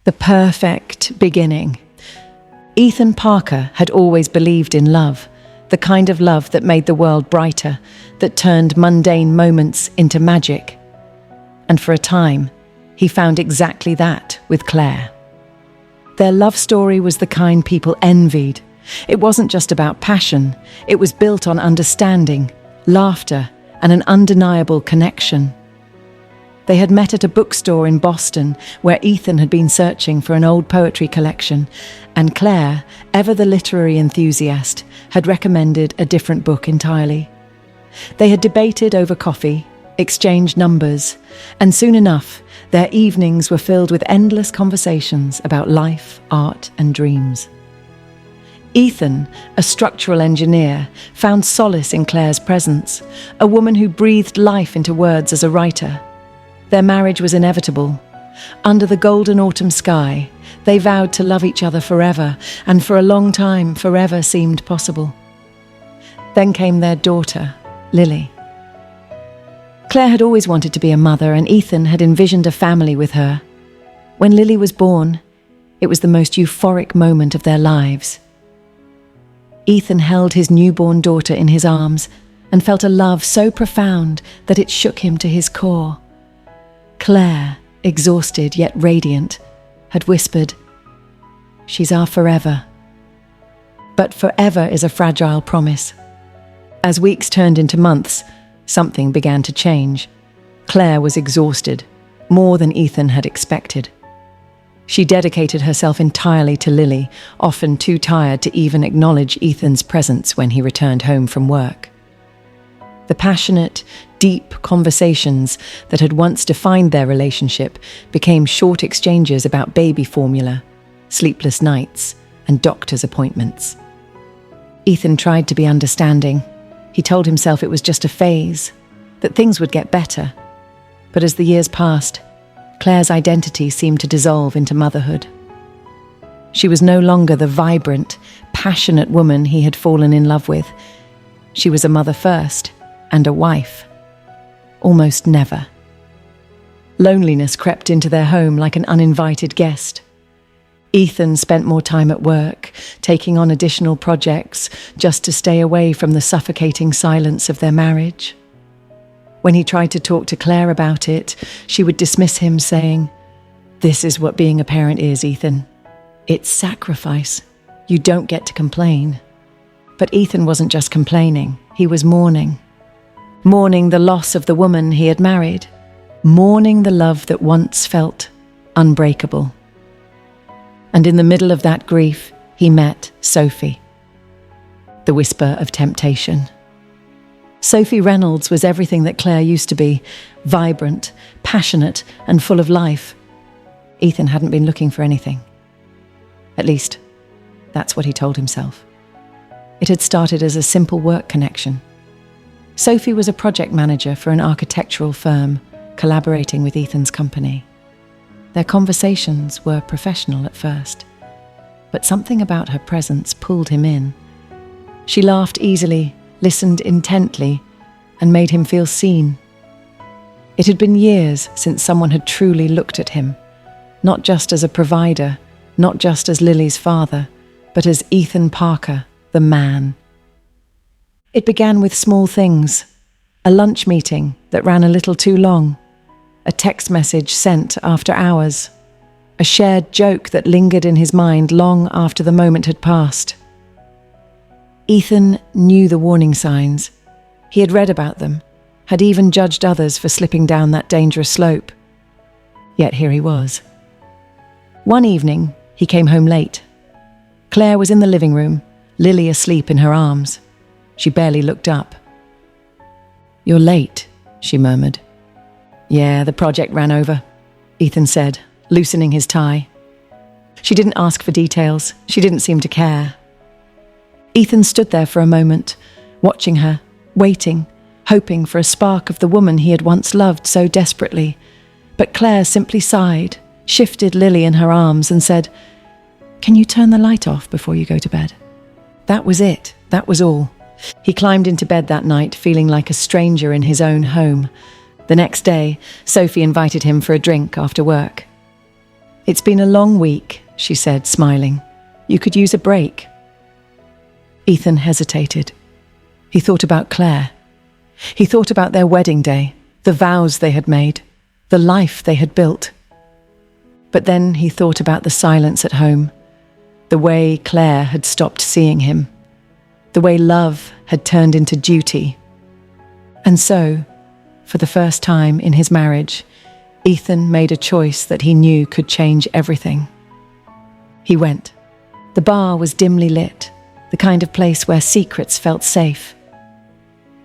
The perfect beginning. Ethan Parker had always believed in love, the kind of love that made the world brighter, that turned mundane moments into magic. And for a time, he found exactly that with Claire. Their love story was the kind people envied. It wasn't just about passion, it was built on understanding, laughter, and an undeniable connection. They had met at a bookstore in Boston where Ethan had been searching for an old poetry collection, and Claire, ever the literary enthusiast, had recommended a different book entirely. They had debated over coffee, exchanged numbers, and soon enough, their evenings were filled with endless conversations about life, art, and dreams. Ethan, a structural engineer, found solace in Claire's presence, a woman who breathed life into words as a writer. Their marriage was inevitable. Under the golden autumn sky, they vowed to love each other forever, and for a long time, forever seemed possible. Then came their daughter, Lily. Claire had always wanted to be a mother, and Ethan had envisioned a family with her. When Lily was born, it was the most euphoric moment of their lives. Ethan held his newborn daughter in his arms and felt a love so profound that it shook him to his core. Claire, exhausted yet radiant, had whispered, "She's our forever." But forever is a fragile promise. As weeks turned into months, something began to change. Claire was exhausted, more than Ethan had expected. She dedicated herself entirely to Lily, often too tired to even acknowledge Ethan's presence when he returned home from work. The passionate, deep conversations that had once defined their relationship became short exchanges about baby formula, sleepless nights, and doctor's appointments. Ethan tried to be understanding. He told himself it was just a phase, that things would get better. But as the years passed, Claire's identity seemed to dissolve into motherhood. She was no longer the vibrant, passionate woman he had fallen in love with. She was a mother first, and a wife. Almost never. Loneliness crept into their home like an uninvited guest. Ethan spent more time at work, taking on additional projects just to stay away from the suffocating silence of their marriage. When he tried to talk to Claire about it, she would dismiss him, saying, "This is what being a parent is, Ethan. It's sacrifice. You don't get to complain." But Ethan wasn't just complaining, he was mourning. Mourning the loss of the woman he had married. Mourning the love that once felt unbreakable. And in the middle of that grief, he met Sophie. The whisper of temptation. Sophie Reynolds was everything that Claire used to be, vibrant, passionate, and full of life. Ethan hadn't been looking for anything. At least, that's what he told himself. It had started as a simple work connection. Sophie was a project manager for an architectural firm, collaborating with Ethan's company. Their conversations were professional at first, but something about her presence pulled him in. She laughed easily, listened intently, and made him feel seen. It had been years since someone had truly looked at him, not just as a provider, not just as Lily's father, but as Ethan Parker, the man. It began with small things, a lunch meeting that ran a little too long, a text message sent after hours, a shared joke that lingered in his mind long after the moment had passed. Ethan knew the warning signs. He had read about them, had even judged others for slipping down that dangerous slope. Yet here he was. One evening, he came home late. Claire was in the living room, Lily asleep in her arms. She barely looked up. "You're late," she murmured. "Yeah, the project ran over," Ethan said, loosening his tie. She didn't ask for details. She didn't seem to care. Ethan stood there for a moment, watching her, waiting, hoping for a spark of the woman he had once loved so desperately. But Claire simply sighed, shifted Lily in her arms and said, "Can you turn the light off before you go to bed?" That was it. That was all. He climbed into bed that night, feeling like a stranger in his own home. The next day, Sophie invited him for a drink after work. "It's been a long week," she said, smiling. "You could use a break." Ethan hesitated. He thought about Claire. He thought about their wedding day, the vows they had made, the life they had built. But then he thought about the silence at home, the way Claire had stopped seeing him, the way love had turned into duty. And so, for the first time in his marriage, Ethan made a choice that he knew could change everything. He went. The bar was dimly lit, the kind of place where secrets felt safe.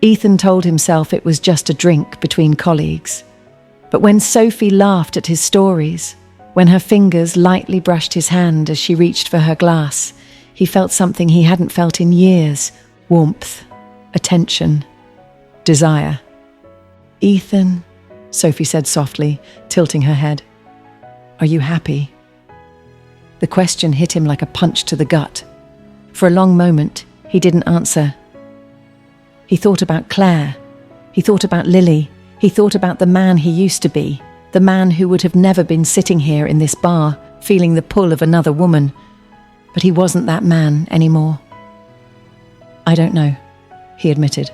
Ethan told himself it was just a drink between colleagues. But when Sophie laughed at his stories, when her fingers lightly brushed his hand as she reached for her glass, he felt something he hadn't felt in years: warmth, attention, desire. "Ethan," Sophie said softly, tilting her head, "are you happy?" The question hit him like a punch to the gut. For a long moment, he didn't answer. He thought about Claire. He thought about Lily. He thought about the man he used to be, the man who would have never been sitting here in this bar, feeling the pull of another woman. But he wasn't that man anymore. "I don't know," he admitted.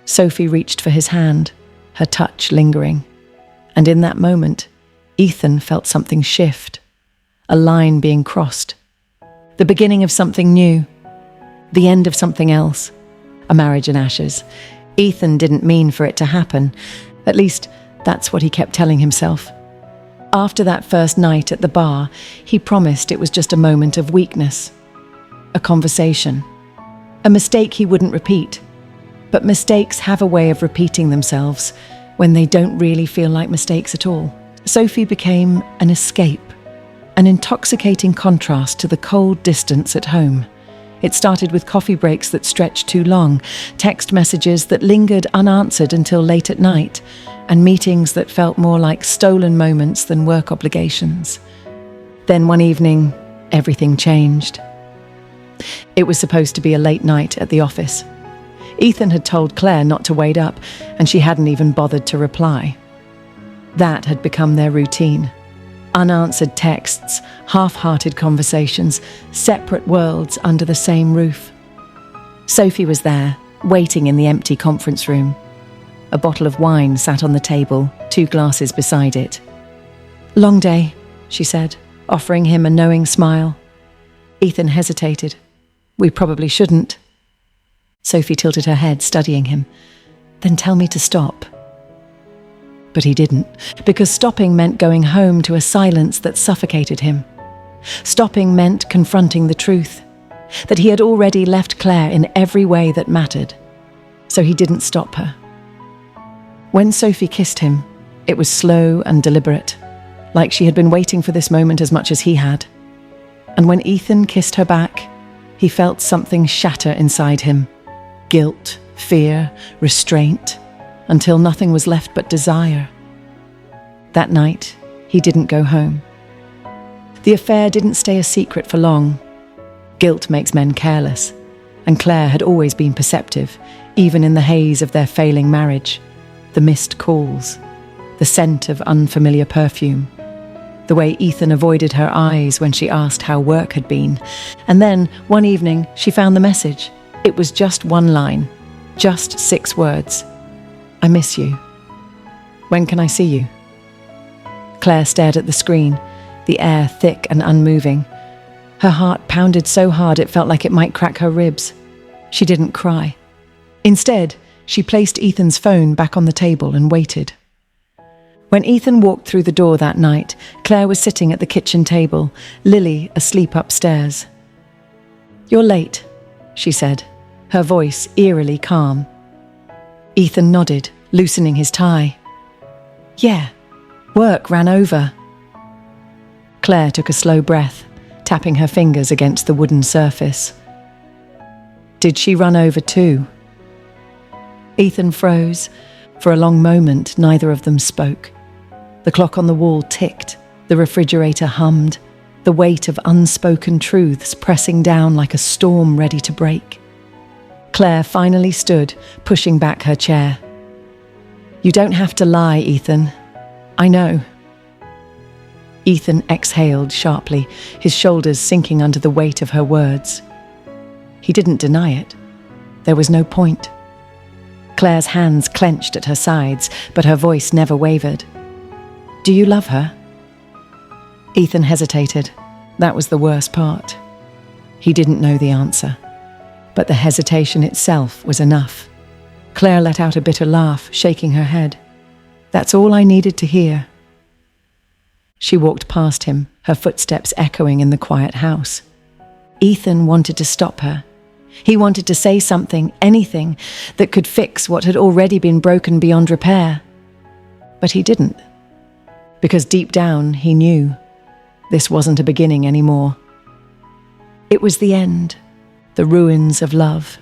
Sophie reached for his hand, her touch lingering. And in that moment, Ethan felt something shift, a line being crossed. The beginning of something new, the end of something else, a marriage in ashes. Ethan didn't mean for it to happen. At least, that's what he kept telling himself. After that first night at the bar, he promised it was just a moment of weakness, a conversation, a mistake he wouldn't repeat. But mistakes have a way of repeating themselves when they don't really feel like mistakes at all. Sophie became an escape, an intoxicating contrast to the cold distance at home. It started with coffee breaks that stretched too long, text messages that lingered unanswered until late at night, and meetings that felt more like stolen moments than work obligations. Then one evening, everything changed. It was supposed to be a late night at the office. Ethan had told Claire not to wait up, and she hadn't even bothered to reply. That had become their routine. Unanswered texts, half-hearted conversations, separate worlds under the same roof. Sophie was there, waiting in the empty conference room. A bottle of wine sat on the table, 2 glasses beside it. "Long day," she said, offering him a knowing smile. Ethan hesitated. "We probably shouldn't." Sophie tilted her head, studying him. "Then tell me to stop." But he didn't, because stopping meant going home to a silence that suffocated him. Stopping meant confronting the truth, that he had already left Claire in every way that mattered. So he didn't stop her. When Sophie kissed him, it was slow and deliberate, like she had been waiting for this moment as much as he had. And when Ethan kissed her back, he felt something shatter inside him. Guilt, fear, restraint, until nothing was left but desire. That night, he didn't go home. The affair didn't stay a secret for long. Guilt makes men careless, and Claire had always been perceptive, even in the haze of their failing marriage. The missed calls, the scent of unfamiliar perfume, the way Ethan avoided her eyes when she asked how work had been. And then, one evening, she found the message. It was just one line, just 6 words. "I miss you. When can I see you?" Claire stared at the screen, the air thick and unmoving. Her heart pounded so hard it felt like it might crack her ribs. She didn't cry. Instead, she placed Ethan's phone back on the table and waited. When Ethan walked through the door that night, Claire was sitting at the kitchen table, Lily asleep upstairs. "You're late," she said, her voice eerily calm. Ethan nodded, loosening his tie. "Yeah, work ran over." Claire took a slow breath, tapping her fingers against the wooden surface. "Did she run over too?" Ethan froze. For a long moment, neither of them spoke. The clock on the wall ticked, the refrigerator hummed, the weight of unspoken truths pressing down like a storm ready to break. Claire finally stood, pushing back her chair. "You don't have to lie, Ethan. I know." Ethan exhaled sharply, his shoulders sinking under the weight of her words. He didn't deny it. There was no point. Claire's hands clenched at her sides, but her voice never wavered. "Do you love her?" Ethan hesitated. That was the worst part. He didn't know the answer, but the hesitation itself was enough. Claire let out a bitter laugh, shaking her head. "That's all I needed to hear." She walked past him, her footsteps echoing in the quiet house. Ethan wanted to stop her. He wanted to say something, anything, that could fix what had already been broken beyond repair. But he didn't. Because deep down, he knew this wasn't a beginning anymore. It was the end, the ruins of love.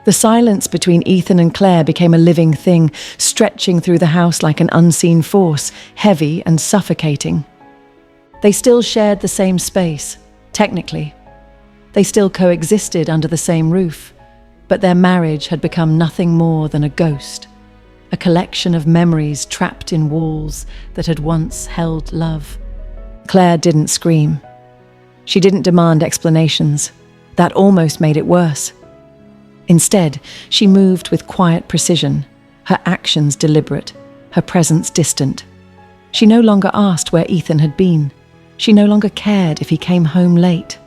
The silence between Ethan and Claire became a living thing, stretching through the house like an unseen force, heavy and suffocating. They still shared the same space, technically. They still coexisted under the same roof, but their marriage had become nothing more than a ghost, a collection of memories trapped in walls that had once held love. Claire didn't scream. She didn't demand explanations. That almost made it worse. Instead, she moved with quiet precision, her actions deliberate, her presence distant. She no longer asked where Ethan had been. She no longer cared if he came home late.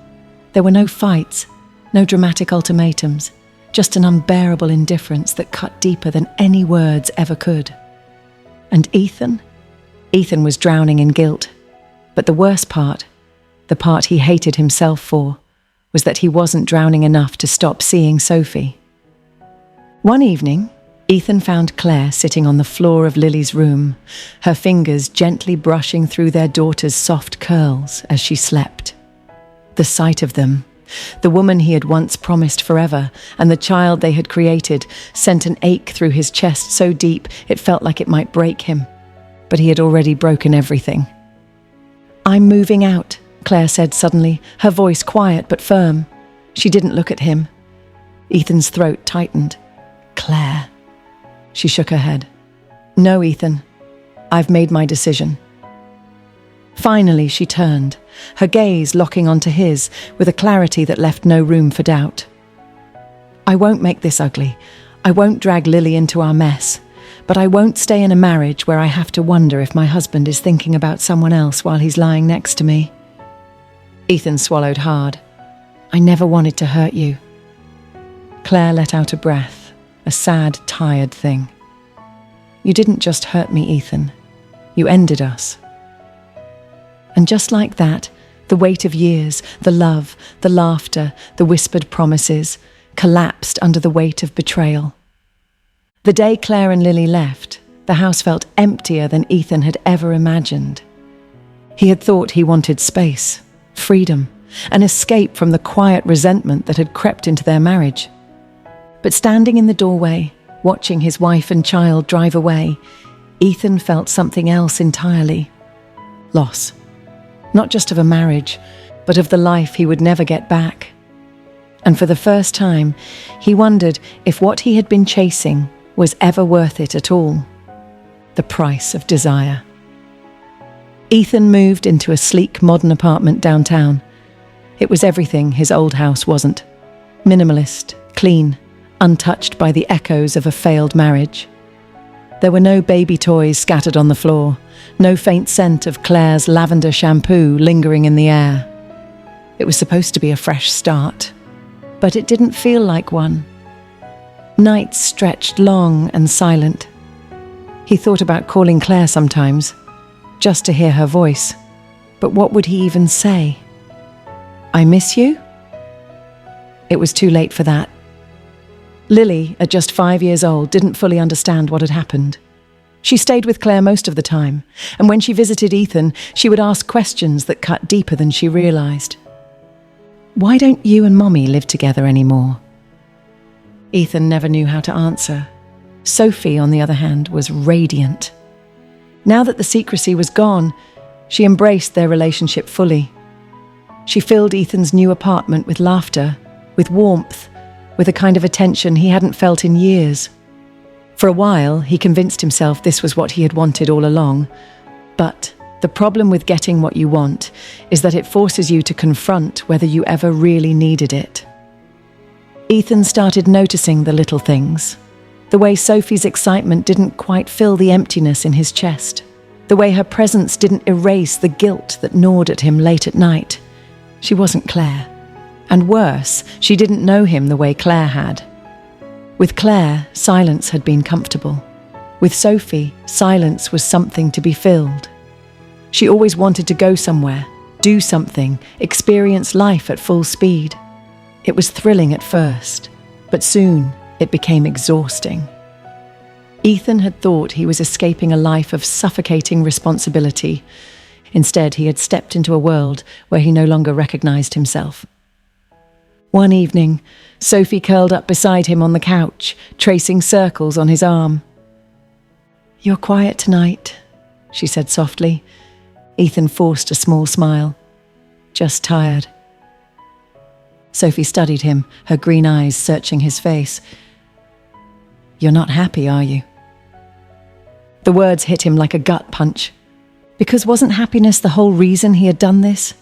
There were no fights, no dramatic ultimatums, just an unbearable indifference that cut deeper than any words ever could. And Ethan? Ethan was drowning in guilt. But the worst part, the part he hated himself for, was that he wasn't drowning enough to stop seeing Sophie. One evening, Ethan found Claire sitting on the floor of Lily's room, her fingers gently brushing through their daughter's soft curls as she slept. The sight of them, the woman he had once promised forever, and the child they had created, sent an ache through his chest so deep it felt like it might break him. But he had already broken everything. "I'm moving out," Claire said suddenly, her voice quiet but firm. She didn't look at him. Ethan's throat tightened. "Claire." She shook her head. "No, Ethan. I've made my decision." Finally, she turned, her gaze locking onto his with a clarity that left no room for doubt. "I won't make this ugly. I won't drag Lily into our mess. But I won't stay in a marriage where I have to wonder if my husband is thinking about someone else while he's lying next to me." Ethan swallowed hard. "I never wanted to hurt you." Claire let out a breath, a sad, tired thing. "You didn't just hurt me, Ethan. You ended us." And just like that, the weight of years, the love, the laughter, the whispered promises, collapsed under the weight of betrayal. The day Claire and Lily left, the house felt emptier than Ethan had ever imagined. He had thought he wanted space, freedom, an escape from the quiet resentment that had crept into their marriage. But standing in the doorway, watching his wife and child drive away, Ethan felt something else entirely. Loss. Not just of a marriage, but of the life he would never get back. And for the first time, he wondered if what he had been chasing was ever worth it at all. The price of desire. Ethan moved into a sleek modern apartment downtown. It was everything his old house wasn't. Minimalist, clean, untouched by the echoes of a failed marriage. There were no baby toys scattered on the floor, no faint scent of Claire's lavender shampoo lingering in the air. It was supposed to be a fresh start, but it didn't feel like one. Nights stretched long and silent. He thought about calling Claire sometimes, just to hear her voice. But what would he even say? "I miss you?" It was too late for that. Lily, at just 5 years old, didn't fully understand what had happened. She stayed with Claire most of the time, and when she visited Ethan, she would ask questions that cut deeper than she realized. "Why don't you and Mommy live together anymore?" Ethan never knew how to answer. Sophie, on the other hand, was radiant. Now that the secrecy was gone, she embraced their relationship fully. She filled Ethan's new apartment with laughter, with warmth, with a kind of attention he hadn't felt in years. For a while, he convinced himself this was what he had wanted all along, but The problem with getting what you want is that it forces you to confront whether you ever really needed it. Ethan started noticing the little things. The way Sophie's excitement didn't quite fill the emptiness in his chest. The way her presence didn't erase the guilt that gnawed at him late at night. She wasn't Claire. And worse, she didn't know him the way Claire had. With Claire, silence had been comfortable. With Sophie, silence was something to be filled. She always wanted to go somewhere, do something, experience life at full speed. It was thrilling at first, but soon it became exhausting. Ethan had thought he was escaping a life of suffocating responsibility. Instead, he had stepped into a world where he no longer recognized himself. One evening, Sophie curled up beside him on the couch, tracing circles on his arm. "You're quiet tonight," she said softly. Ethan forced a small smile. "Just tired." Sophie studied him, her green eyes searching his face. "You're not happy, are you?" The words hit him like a gut punch. Because wasn't happiness the whole reason he had done this?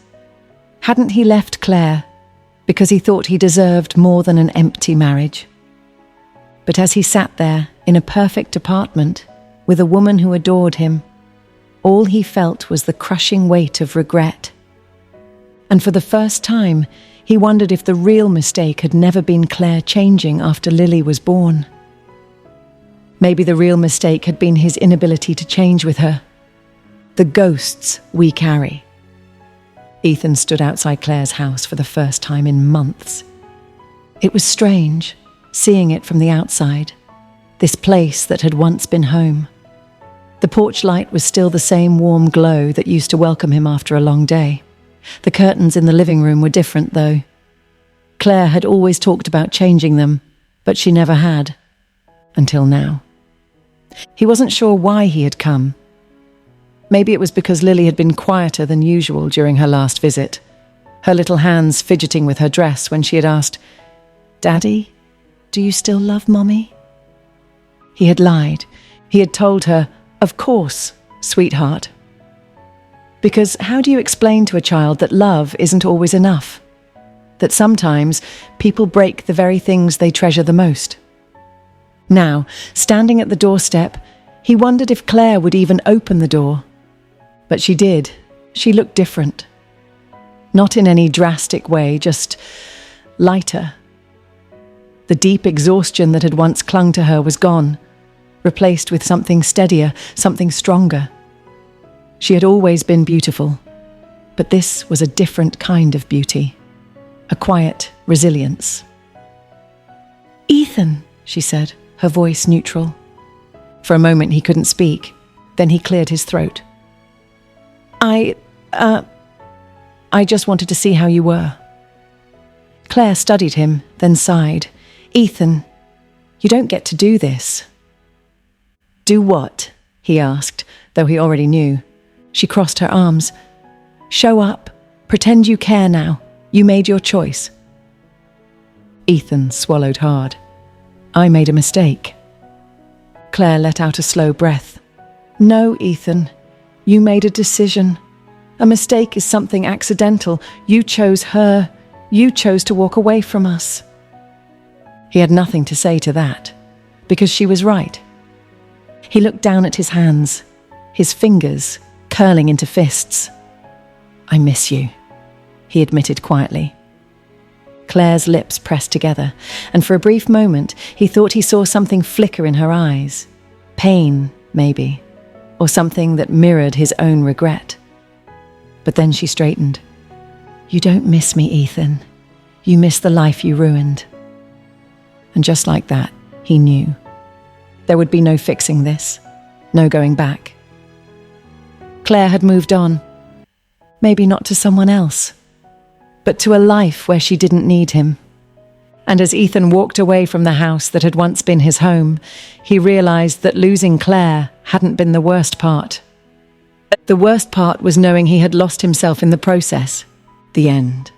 Hadn't he left Claire because he thought he deserved more than an empty marriage? But as he sat there in a perfect apartment with a woman who adored him, all he felt was the crushing weight of regret. And for the first time, he wondered if the real mistake had never been Claire changing after Lily was born. Maybe the real mistake had been his inability to change with her. The ghosts we carry. Ethan stood outside Claire's house for the first time in months. It was strange, seeing it from the outside, this place that had once been home. The porch light was still the same warm glow that used to welcome him after a long day. The curtains in the living room were different, though. Claire had always talked about changing them, but she never had. Until now. He wasn't sure why he had come. Maybe it was because Lily had been quieter than usual during her last visit, her little hands fidgeting with her dress when she had asked, "Daddy, do you still love Mommy?" He had lied. He had told her, "Of course, sweetheart." Because how do you explain to a child that love isn't always enough? That sometimes people break the very things they treasure the most? Now, standing at the doorstep, he wondered if Claire would even open the door. But she did. She looked different. Not in any drastic way, just lighter. The deep exhaustion that had once clung to her was gone, replaced with something steadier, something stronger. She had always been beautiful, but this was a different kind of beauty, a quiet resilience. "Ethan," she said, her voice neutral. For a moment he couldn't speak, then he cleared his throat. I just wanted to see how you were." Claire studied him, then sighed. "Ethan, you don't get to do this." "Do what?" he asked, though he already knew. She crossed her arms. "Show up. Pretend you care now. You made your choice." Ethan swallowed hard. "I made a mistake." Claire let out a slow breath. "No, Ethan. You made a decision. A mistake is something accidental. You chose her. You chose to walk away from us." He had nothing to say to that, because she was right. He looked down at his hands, his fingers curling into fists. "I miss you," he admitted quietly. Claire's lips pressed together, and for a brief moment he thought he saw something flicker in her eyes. Pain, maybe, or something that mirrored his own regret. But then she straightened. "You don't miss me, Ethan. You miss the life you ruined." And just like that, he knew. There would be no fixing this, no going back. Claire had moved on. Maybe not to someone else, but to a life where she didn't need him. And as Ethan walked away from the house that had once been his home, he realized that losing Claire hadn't been the worst part. The worst part was knowing he had lost himself in the process. The end.